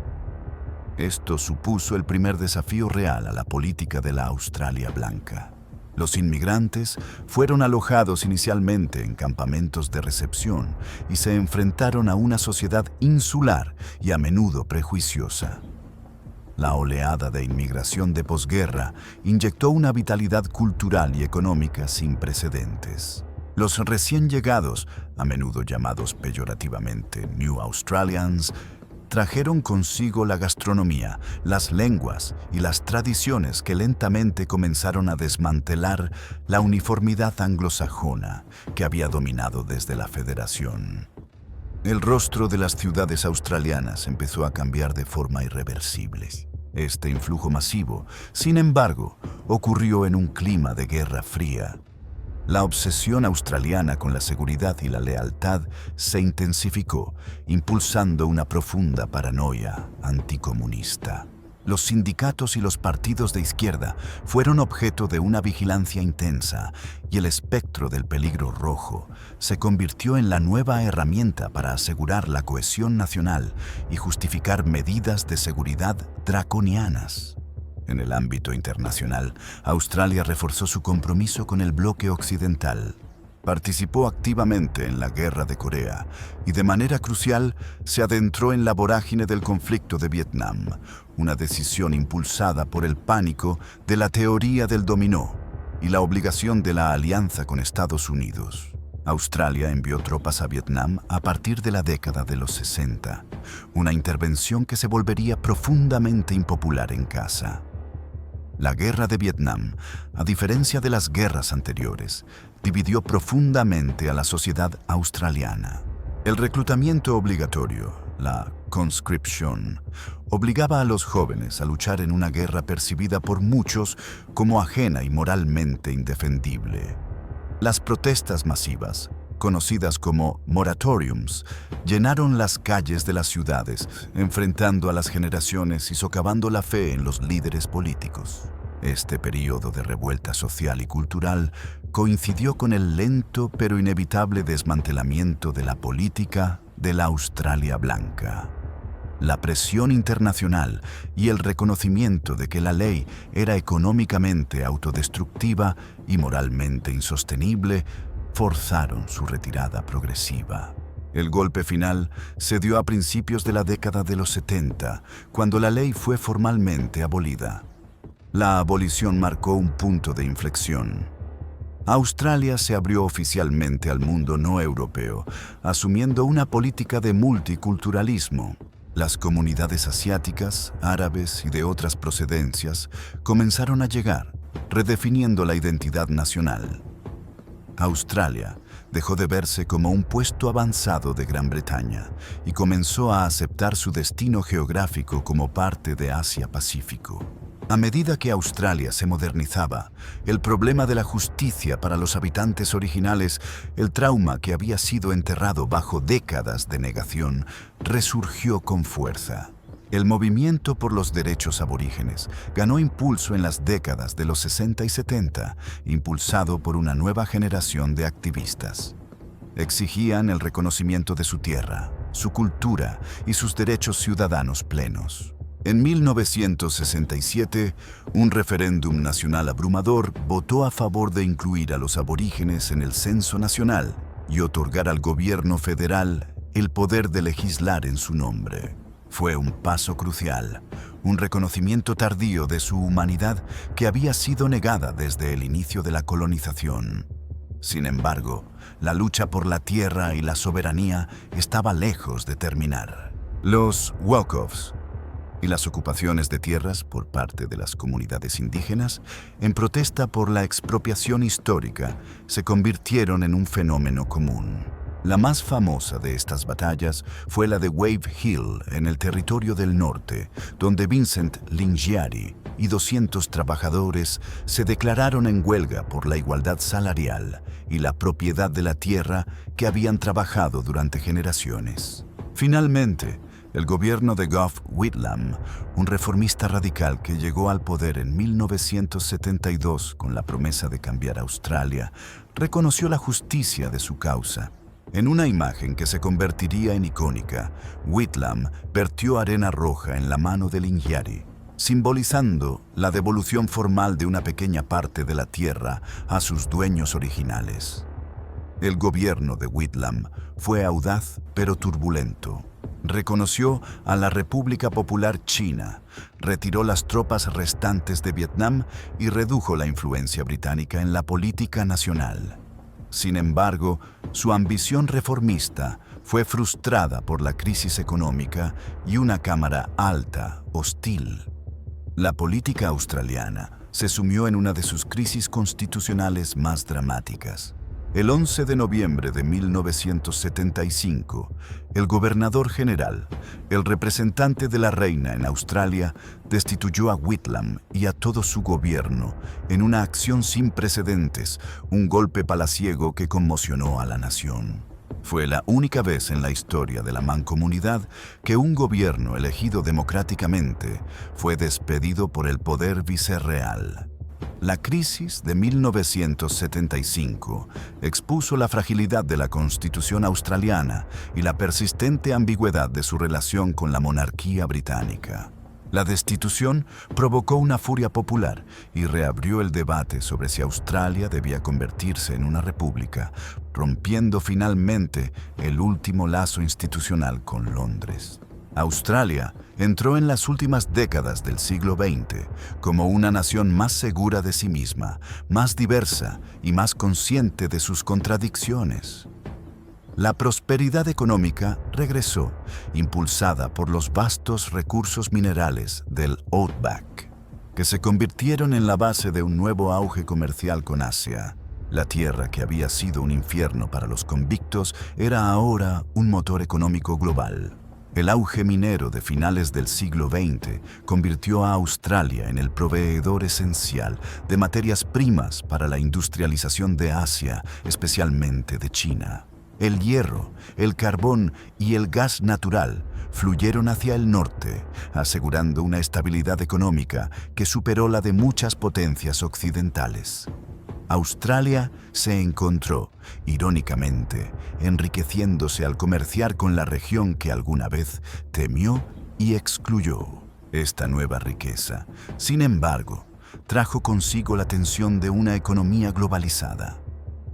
Esto supuso el primer desafío real a la política de la Australia blanca. Los inmigrantes fueron alojados inicialmente en campamentos de recepción y se enfrentaron a una sociedad insular y a menudo prejuiciosa. La oleada de inmigración de posguerra inyectó una vitalidad cultural y económica sin precedentes. Los recién llegados, a menudo llamados peyorativamente New Australians, trajeron consigo la gastronomía, las lenguas y las tradiciones que lentamente comenzaron a desmantelar la uniformidad anglosajona que había dominado desde la Federación. El rostro de las ciudades australianas empezó a cambiar de forma irreversible. Este influjo masivo, sin embargo, ocurrió en un clima de Guerra Fría. La obsesión australiana con la seguridad y la lealtad se intensificó, impulsando una profunda paranoia anticomunista. Los sindicatos y los partidos de izquierda fueron objeto de una vigilancia intensa y el espectro del peligro rojo se convirtió en la nueva herramienta para asegurar la cohesión nacional y justificar medidas de seguridad draconianas. En el ámbito internacional, Australia reforzó su compromiso con el bloque occidental. Participó activamente en la Guerra de Corea y de manera crucial se adentró en la vorágine del conflicto de Vietnam, una decisión impulsada por el pánico de la teoría del dominó y la obligación de la alianza con Estados Unidos. Australia envió tropas a Vietnam a partir de la década de los 60, una intervención que se volvería profundamente impopular en casa. La Guerra de Vietnam, a diferencia de las guerras anteriores, dividió profundamente a la sociedad australiana. El reclutamiento obligatorio, la conscription, obligaba a los jóvenes a luchar en una guerra percibida por muchos como ajena y moralmente indefendible. Las protestas masivas, conocidas como moratoriums, llenaron las calles de las ciudades, enfrentando a las generaciones y socavando la fe en los líderes políticos. Este periodo de revuelta social y cultural coincidió con el lento pero inevitable desmantelamiento de la política de la Australia blanca. La presión internacional y el reconocimiento de que la ley era económicamente autodestructiva y moralmente insostenible forzaron su retirada progresiva. El golpe final se dio a principios de la década de los 70, cuando la ley fue formalmente abolida. La abolición marcó un punto de inflexión. Australia se abrió oficialmente al mundo no europeo, asumiendo una política de multiculturalismo. Las comunidades asiáticas, árabes y de otras procedencias comenzaron a llegar, redefiniendo la identidad nacional. Australia dejó de verse como un puesto avanzado de Gran Bretaña y comenzó a aceptar su destino geográfico como parte de Asia-Pacífico. A medida que Australia se modernizaba, el problema de la justicia para los habitantes originales, el trauma que había sido enterrado bajo décadas de negación, resurgió con fuerza. El movimiento por los derechos aborígenes ganó impulso en las décadas de los 60 y 70, impulsado por una nueva generación de activistas. Exigían el reconocimiento de su tierra, su cultura y sus derechos ciudadanos plenos. En 1967, un referéndum nacional abrumador votó a favor de incluir a los aborígenes en el censo nacional y otorgar al gobierno federal el poder de legislar en su nombre. Fue un paso crucial, un reconocimiento tardío de su humanidad que había sido negada desde el inicio de la colonización. Sin embargo, la lucha por la tierra y la soberanía estaba lejos de terminar. Los walk-offs y las ocupaciones de tierras por parte de las comunidades indígenas, en protesta por la expropiación histórica, se convirtieron en un fenómeno común. La más famosa de estas batallas fue la de Wave Hill, en el Territorio del Norte, donde Vincent Lingiari y 200 trabajadores se declararon en huelga por la igualdad salarial y la propiedad de la tierra que habían trabajado durante generaciones. Finalmente, el gobierno de Gough Whitlam, un reformista radical que llegó al poder en 1972 con la promesa de cambiar Australia, reconoció la justicia de su causa. En una imagen que se convertiría en icónica, Whitlam vertió arena roja en la mano de Lingiari, simbolizando la devolución formal de una pequeña parte de la tierra a sus dueños originales. El gobierno de Whitlam fue audaz pero turbulento. Reconoció a la República Popular China, retiró las tropas restantes de Vietnam y redujo la influencia británica en la política nacional. Sin embargo, su ambición reformista fue frustrada por la crisis económica y una Cámara Alta hostil. La política australiana se sumió en una de sus crisis constitucionales más dramáticas. El 11 de noviembre de 1975, el gobernador general, el representante de la reina en Australia, destituyó a Whitlam y a todo su gobierno en una acción sin precedentes, un golpe palaciego que conmocionó a la nación. Fue la única vez en la historia de la Mancomunidad que un gobierno elegido democráticamente fue despedido por el poder vicerreal. La crisis de 1975 expuso la fragilidad de la Constitución australiana y la persistente ambigüedad de su relación con la monarquía británica. La destitución provocó una furia popular y reabrió el debate sobre si Australia debía convertirse en una república, rompiendo finalmente el último lazo institucional con Londres. Australia entró en las últimas décadas del siglo XX como una nación más segura de sí misma, más diversa y más consciente de sus contradicciones. La prosperidad económica regresó, impulsada por los vastos recursos minerales del Outback, que se convirtieron en la base de un nuevo auge comercial con Asia. La tierra que había sido un infierno para los convictos era ahora un motor económico global. El auge minero de finales del siglo XX convirtió a Australia en el proveedor esencial de materias primas para la industrialización de Asia, especialmente de China. El hierro, el carbón y el gas natural fluyeron hacia el norte, asegurando una estabilidad económica que superó la de muchas potencias occidentales. Australia se encontró, irónicamente, enriqueciéndose al comerciar con la región que alguna vez temió y excluyó. Esta nueva riqueza, sin embargo, trajo consigo la tensión de una economía globalizada.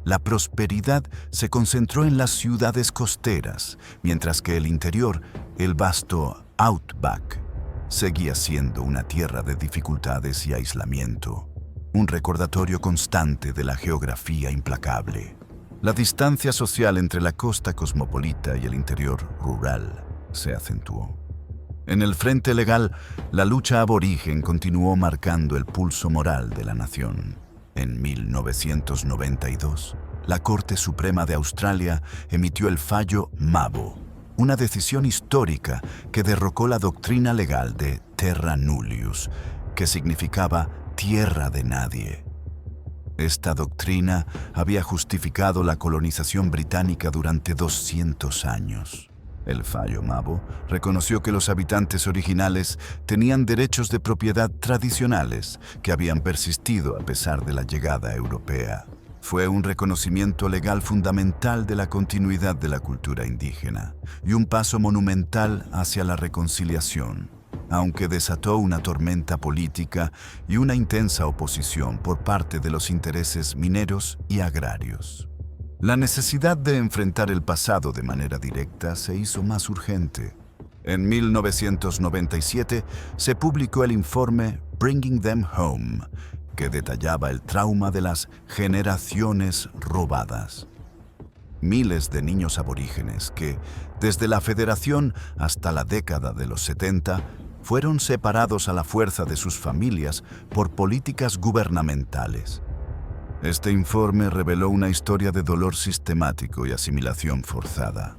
La prosperidad se concentró en las ciudades costeras, mientras que el interior, el vasto Outback, seguía siendo una tierra de dificultades y aislamiento. Un recordatorio constante de la geografía implacable. La distancia social entre la costa cosmopolita y el interior rural se acentuó. En el frente legal, la lucha aborigen continuó marcando el pulso moral de la nación. En 1992, la Corte Suprema de Australia emitió el fallo Mabo, una decisión histórica que derrocó la doctrina legal de terra nullius, que significaba tierra de nadie. Esta doctrina había justificado la colonización británica durante 200 años. El fallo Mabo reconoció que los habitantes originales tenían derechos de propiedad tradicionales que habían persistido a pesar de la llegada europea. Fue un reconocimiento legal fundamental de la continuidad de la cultura indígena y un paso monumental hacia la reconciliación, aunque desató una tormenta política y una intensa oposición por parte de los intereses mineros y agrarios. La necesidad de enfrentar el pasado de manera directa se hizo más urgente. En 1997 se publicó el informe Bringing Them Home, que detallaba el trauma de las generaciones robadas. Miles de niños aborígenes que, desde la Federación hasta la década de los 70, fueron separados a la fuerza de sus familias por políticas gubernamentales. Este informe reveló una historia de dolor sistemático y asimilación forzada.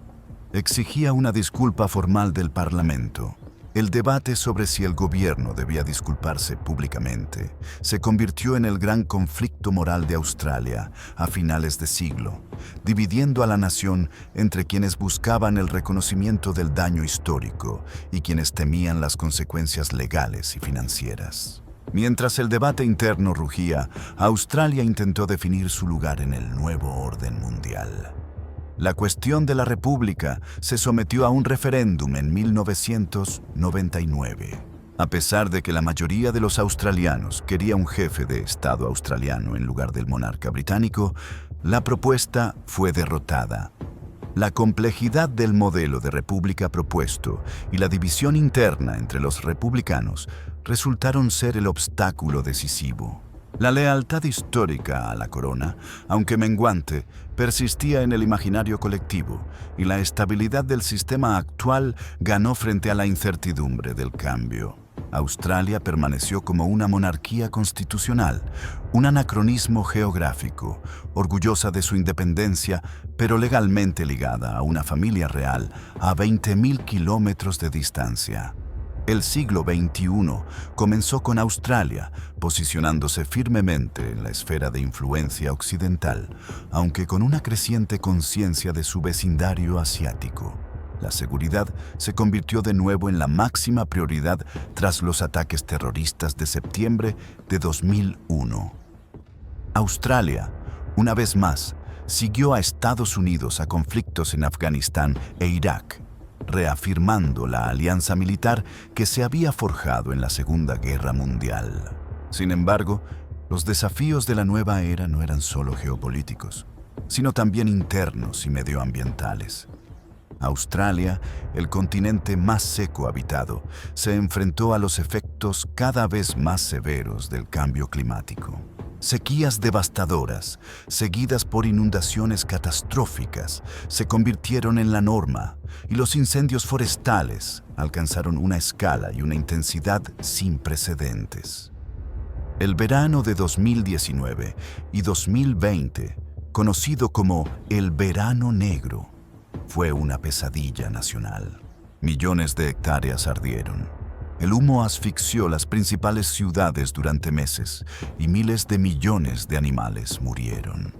Exigía una disculpa formal del Parlamento. El debate sobre si el gobierno debía disculparse públicamente se convirtió en el gran conflicto moral de Australia a finales de siglo, dividiendo a la nación entre quienes buscaban el reconocimiento del daño histórico y quienes temían las consecuencias legales y financieras. Mientras el debate interno rugía, Australia intentó definir su lugar en el nuevo orden mundial. La cuestión de la República se sometió a un referéndum en 1999. A pesar de que la mayoría de los australianos quería un jefe de Estado australiano en lugar del monarca británico, la propuesta fue derrotada. La complejidad del modelo de república propuesto y la división interna entre los republicanos resultaron ser el obstáculo decisivo. La lealtad histórica a la corona, aunque menguante, persistía en el imaginario colectivo y la estabilidad del sistema actual ganó frente a la incertidumbre del cambio. Australia permaneció como una monarquía constitucional, un anacronismo geográfico, orgullosa de su independencia, pero legalmente ligada a una familia real a 20.000 kilómetros de distancia. El siglo XXI comenzó con Australia, posicionándose firmemente en la esfera de influencia occidental, aunque con una creciente conciencia de su vecindario asiático. La seguridad se convirtió de nuevo en la máxima prioridad tras los ataques terroristas de septiembre de 2001. Australia, una vez más, siguió a Estados Unidos a conflictos en Afganistán e Irak, reafirmando la alianza militar que se había forjado en la Segunda Guerra Mundial. Sin embargo, los desafíos de la nueva era no eran solo geopolíticos, sino también internos y medioambientales. Australia, el continente más seco habitado, se enfrentó a los efectos cada vez más severos del cambio climático. Sequías devastadoras, seguidas por inundaciones catastróficas, se convirtieron en la norma y los incendios forestales alcanzaron una escala y una intensidad sin precedentes. El verano de 2019 y 2020, conocido como el Verano Negro, fue una pesadilla nacional. Millones de hectáreas ardieron. El humo asfixió las principales ciudades durante meses y miles de millones de animales murieron.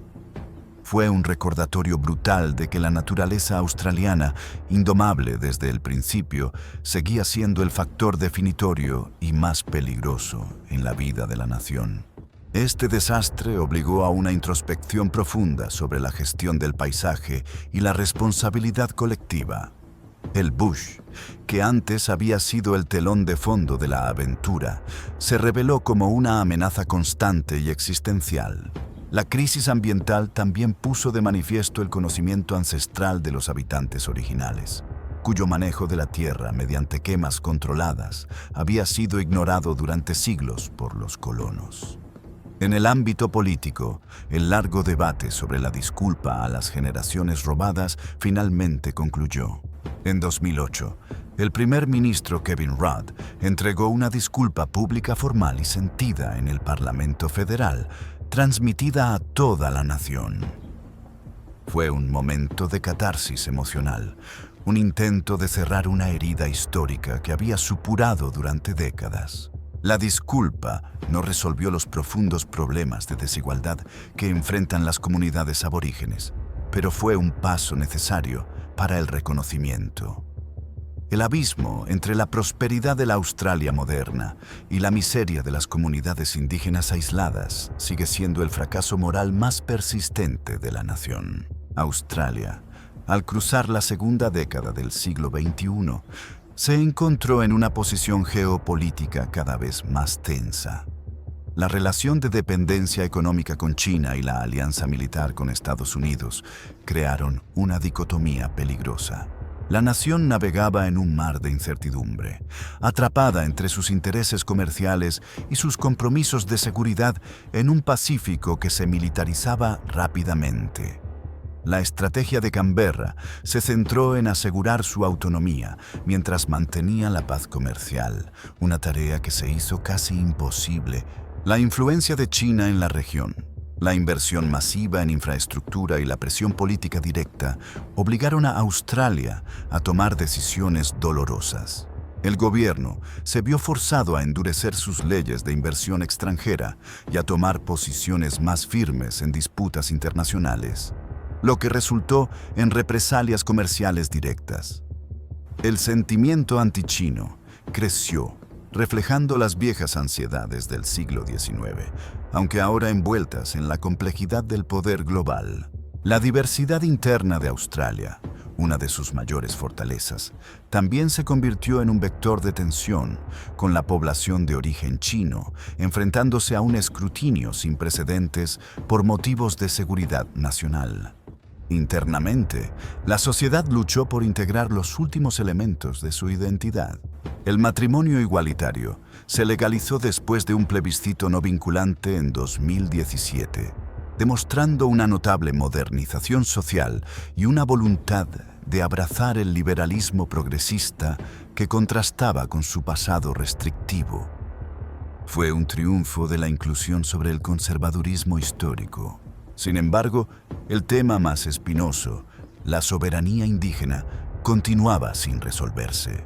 Fue un recordatorio brutal de que la naturaleza australiana, indomable desde el principio, seguía siendo el factor definitorio y más peligroso en la vida de la nación. Este desastre obligó a una introspección profunda sobre la gestión del paisaje y la responsabilidad colectiva. El bush, que antes había sido el telón de fondo de la aventura, se reveló como una amenaza constante y existencial. La crisis ambiental también puso de manifiesto el conocimiento ancestral de los habitantes originales, cuyo manejo de la tierra mediante quemas controladas había sido ignorado durante siglos por los colonos. En el ámbito político, el largo debate sobre la disculpa a las generaciones robadas finalmente concluyó. En 2008, el primer ministro Kevin Rudd entregó una disculpa pública formal y sentida en el Parlamento Federal, transmitida a toda la nación. Fue un momento de catarsis emocional, un intento de cerrar una herida histórica que había supurado durante décadas. La disculpa no resolvió los profundos problemas de desigualdad que enfrentan las comunidades aborígenes, pero fue un paso necesario para el reconocimiento. El abismo entre la prosperidad de la Australia moderna y la miseria de las comunidades indígenas aisladas sigue siendo el fracaso moral más persistente de la nación. Australia, al cruzar la segunda década del siglo XXI, se encontró en una posición geopolítica cada vez más tensa. La relación de dependencia económica con China y la alianza militar con Estados Unidos crearon una dicotomía peligrosa. La nación navegaba en un mar de incertidumbre, atrapada entre sus intereses comerciales y sus compromisos de seguridad en un Pacífico que se militarizaba rápidamente. La estrategia de Canberra se centró en asegurar su autonomía mientras mantenía la paz comercial, una tarea que se hizo casi imposible. La influencia de China en la región, la inversión masiva en infraestructura y la presión política directa obligaron a Australia a tomar decisiones dolorosas. El gobierno se vio forzado a endurecer sus leyes de inversión extranjera y a tomar posiciones más firmes en disputas internacionales, lo que resultó en represalias comerciales directas. El sentimiento antichino creció, reflejando las viejas ansiedades del siglo XIX, aunque ahora envueltas en la complejidad del poder global. La diversidad interna de Australia, una de sus mayores fortalezas, también se convirtió en un vector de tensión, con la población de origen chino enfrentándose a un escrutinio sin precedentes por motivos de seguridad nacional. Internamente, la sociedad luchó por integrar los últimos elementos de su identidad. El matrimonio igualitario se legalizó después de un plebiscito no vinculante en 2017, demostrando una notable modernización social y una voluntad de abrazar el liberalismo progresista que contrastaba con su pasado restrictivo. Fue un triunfo de la inclusión sobre el conservadurismo histórico. Sin embargo, el tema más espinoso, la soberanía indígena, continuaba sin resolverse.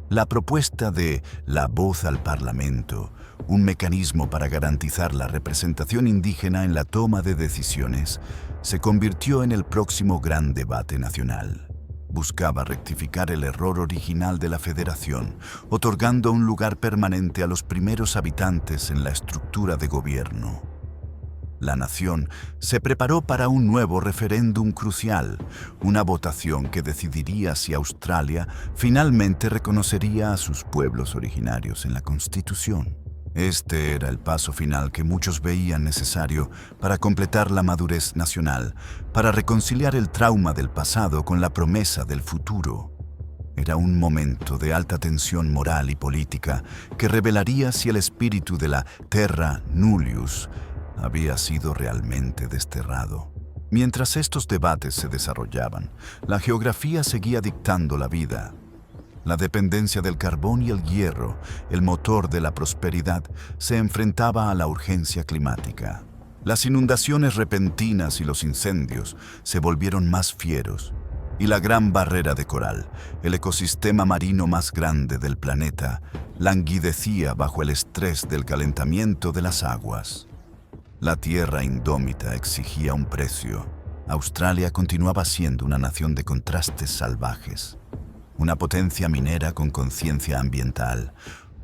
La propuesta de la voz al Parlamento, un mecanismo para garantizar la representación indígena en la toma de decisiones, se convirtió en el próximo gran debate nacional. Buscaba rectificar el error original de la federación, otorgando un lugar permanente a los primeros habitantes en la estructura de gobierno. La nación se preparó para un nuevo referéndum crucial, una votación que decidiría si Australia finalmente reconocería a sus pueblos originarios en la Constitución. Este era el paso final que muchos veían necesario para completar la madurez nacional, para reconciliar el trauma del pasado con la promesa del futuro. Era un momento de alta tensión moral y política que revelaría si el espíritu de la Terra Nullius había sido realmente desterrado. Mientras estos debates se desarrollaban, la geografía seguía dictando la vida. La dependencia del carbón y el hierro, el motor de la prosperidad, se enfrentaba a la urgencia climática. Las inundaciones repentinas y los incendios se volvieron más fieros, y la Gran Barrera de Coral, el ecosistema marino más grande del planeta, languidecía bajo el estrés del calentamiento de las aguas. La tierra indómita exigía un precio. Australia continuaba siendo una nación de contrastes salvajes, una potencia minera con conciencia ambiental,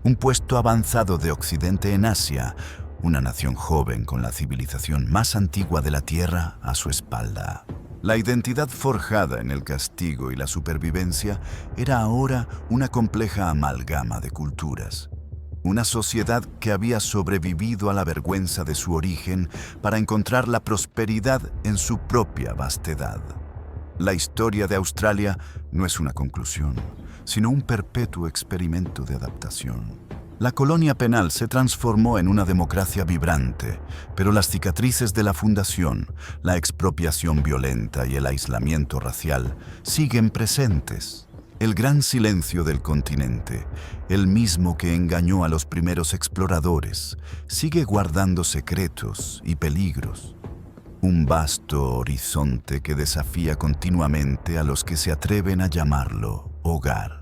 un puesto avanzado de Occidente en Asia, una nación joven con la civilización más antigua de la Tierra a su espalda. La identidad forjada en el castigo y la supervivencia era ahora una compleja amalgama de culturas. Una sociedad que había sobrevivido a la vergüenza de su origen para encontrar la prosperidad en su propia vastedad. La historia de Australia no es una conclusión, sino un perpetuo experimento de adaptación. La colonia penal se transformó en una democracia vibrante, pero las cicatrices de la fundación, la expropiación violenta y el aislamiento racial siguen presentes. El gran silencio del continente, el mismo que engañó a los primeros exploradores, sigue guardando secretos y peligros. Un vasto horizonte que desafía continuamente a los que se atreven a llamarlo hogar.